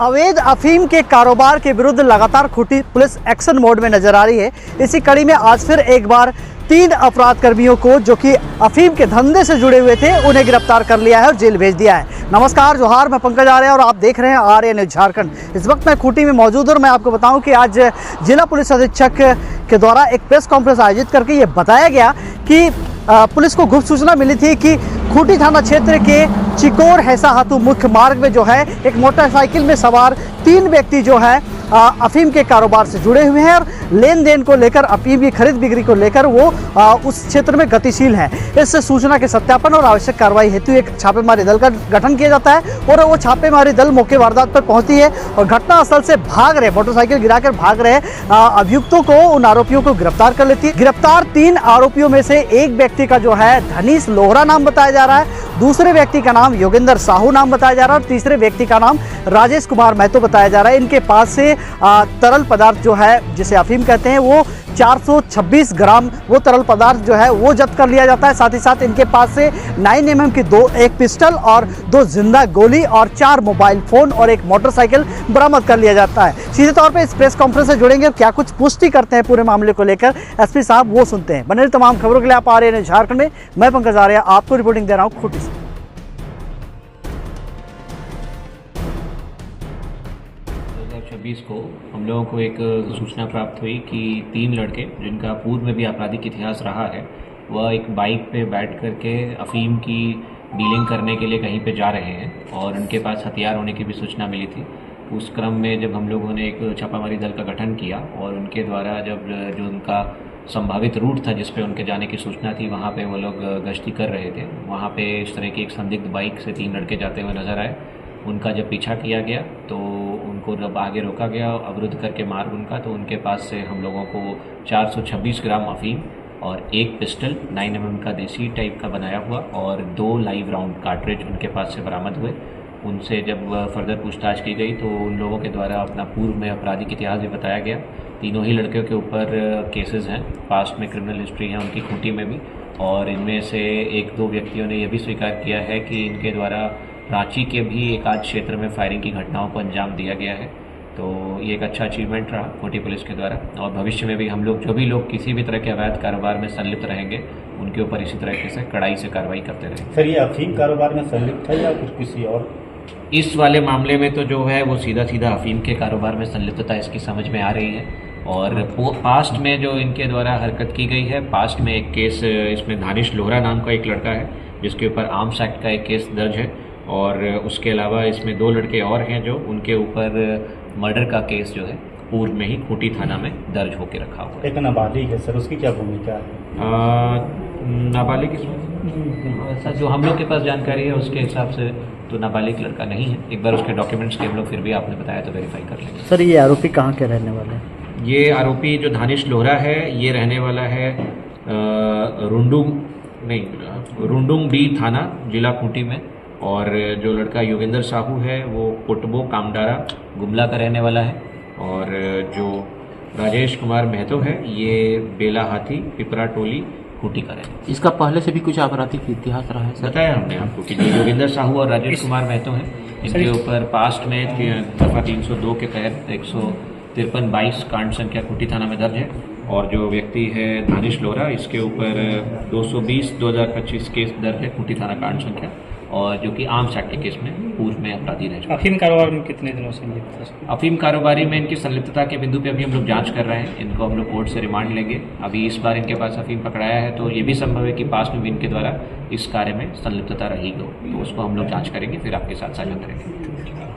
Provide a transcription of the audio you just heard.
अवैध अफीम के कारोबार के विरुद्ध लगातार खूंटी पुलिस एक्शन मोड में नजर आ रही है। इसी कड़ी में आज फिर एक बार 3 अपराध कर्मियों को जो कि अफीम के धंधे से जुड़े हुए थे उन्हें गिरफ्तार कर लिया है और जेल भेज दिया है। नमस्कार, जोहार, मैं पंकज आर्य और आप देख रहे हैं आर्य न्यूज़ झारखंड। इस वक्त मैं खूंटी में मौजूद हूं और मैं आपको बताऊं कि आज जिला पुलिस अधीक्षक के द्वारा एक प्रेस कॉन्फ्रेंस आयोजित करके ये बताया गया कि पुलिस को गुप्त सूचना मिली थी कि खूंटी थाना क्षेत्र के चिकोर हैसाहातू मुख्य मार्ग में जो है एक मोटरसाइकिल में सवार 3 व्यक्ति जो है अफीम के कारोबार से जुड़े हुए हैं और लेन देन को लेकर, अफीम की खरीद बिक्री को लेकर वो उस क्षेत्र में गतिशील है। इस सूचना के सत्यापन और आवश्यक कार्रवाई हेतु एक छापेमारी दल का गठन किया जाता है और वो छापेमारी दल मौके वारदात पर पहुंचती है और घटनास्थल से भाग रहे, मोटरसाइकिल गिराकर भाग रहे अभियुक्तों को, उन आरोपियों को गिरफ्तार कर लेती है। गिरफ्तार 3 आरोपियों में से एक व्यक्ति का जो है धनीश लोहरा नाम बताया जा रहा है, दूसरे व्यक्ति का नाम योगेंद्र साहू नाम बताया जा रहा है और तीसरे व्यक्ति का नाम राजेश कुमार महतो बताया जा रहा है। इनके पास से तरल पदार्थ जो है जिसे अफीम कहते हैं वो 426 ग्राम वो तरल पदार्थ जो है वो जब्त कर लिया जाता है। साथ ही साथ इनके पास से 9 mm की एक पिस्टल और 2 जिंदा गोली और 4 मोबाइल फोन और एक मोटरसाइकिल बरामद कर लिया जाता है। सीधे तौर पे इस प्रेस कॉन्फ्रेंस से जुड़ेंगे और क्या कुछ पुष्टि करते हैं पूरे मामले को लेकर एसपी साहब, वो सुनते हैं। बने रहिए तमाम खबरों के लिए आप आ रहे हैं झारखंड में। मैं पंकज आर्य आपको रिपोर्टिंग दे रहा हूँ खूंटी से। 2026 को हम लोगों को एक सूचना प्राप्त हुई कि 3 लड़के जिनका पूर्व में भी आपराधिक इतिहास रहा है वह एक बाइक पे बैठ करके अफीम की डीलिंग करने के लिए कहीं पे जा रहे हैं और उनके पास हथियार होने की भी सूचना मिली थी। उस क्रम में जब हम लोगों ने एक छापामारी दल का गठन किया और उनके द्वारा जब जो उनका संभावित रूट था जिस पे उनके जाने की सूचना थी वहाँ पे वो लोग गश्ती कर रहे थे, वहाँ पे इस तरह की एक संदिग्ध बाइक से 3 लड़के जाते हुए नजर आए। उनका जब पीछा किया गया तो उनको जब आगे रोका गया, अवरुद्ध करके मार्ग उनका, तो उनके पास से हम लोगों को 426 ग्राम अफीम और एक पिस्टल 9 mm का देसी टाइप का बनाया हुआ और 2 लाइव राउंड कार्ट्रिज उनके पास से बरामद हुए। उनसे जब फर्दर पूछताछ की गई तो उन लोगों के द्वारा अपना पूर्व में आपराधिक इतिहास भी बताया गया। तीनों ही लड़कियों के ऊपर केसेस हैं, पास्ट में क्रिमिनल हिस्ट्री है उनकी खूंटी में भी, और इनमें से 1-2 व्यक्तियों ने यह भी स्वीकार किया है कि इनके द्वारा रांची के भी एक आध क्षेत्र में फायरिंग की घटनाओं को अंजाम दिया गया है। तो ये एक अच्छा अचीवमेंट रहा खूंटी पुलिस के द्वारा और भविष्य में भी हम लोग जो भी लोग किसी भी तरह के अवैध कारोबार में संलिप्त रहेंगे उनके ऊपर इसी तरीके से कड़ाई से कार्रवाई करते रहेंगे। सर, ये अफीम कारोबार में संलिप्त है या कुछ किसी और? इस वाले मामले में तो जो है वो सीधा सीधा अफीम के कारोबार में संलिप्तता इसकी समझ में आ रही है और पास्ट में जो इनके द्वारा हरकत की गई है, पास्ट में एक केस इसमें दानिश लोहरा नाम का एक लड़का है जिसके ऊपर आर्म्स एक्ट का एक केस दर्ज है और उसके अलावा इसमें 2 लड़के और हैं जो उनके ऊपर मर्डर का केस जो है पूर्व में ही खूंटी थाना में दर्ज होकर रखा हुआ है। एक नाबालिग है सर, उसकी क्या भूमिका है? नाबालिग ऐसा जो हम लोग के पास जानकारी है उसके हिसाब से तो नाबालिग लड़का नहीं है। एक बार उसके डॉक्यूमेंट्स के हम लोग फिर भी आपने बताया तो वेरीफाई कर लेंगे। सर, ये आरोपी कहाँ के रहने वाले हैं? ये आरोपी जो दानिश लोहरा है ये रहने वाला है रुंडुंग डी थाना जिला खूंटी में, और जो लड़का योगेंद्र साहू है वो कोटबो कामडारा गुमला का रहने वाला है, और जो राजेश कुमार महतो है ये बेलाहाथी पिपरा टोली खूंटी का रहने। इसका पहले से भी कुछ आपराधिक इतिहास रहा है? बताया हमने आपको कि जो योगेंद्र साहू और राजेश कुमार महतो हैं इनके ऊपर पास्ट में दफा 302 के तहत 153-22 कांड संख्या खूंटी थाना में दर्ज है, और जो व्यक्ति है दानिश लोहरा इसके ऊपर 220/2025 केस दर्ज है खूंटी थाना कांड संख्या, और जो कि आर्म्स एक्ट के केस में पूर्व में अपराधी रह चुके। अफीम कारोबार में कितने दिनों से संलिप्त? अफीम कारोबारी में इनकी संलिप्तता के बिंदु पे अभी हम लोग जांच कर रहे हैं। इनको हम लोग कोर्ट से रिमांड लेंगे। अभी इस बार इनके पास अफीम पकड़ाया है तो ये भी संभव है कि पास्ट में भी इनके द्वारा इस कार्य में संलिप्तता रही हो, तो उसको हम लोग जांच करेंगे फिर आपके साथ साझा करेंगे।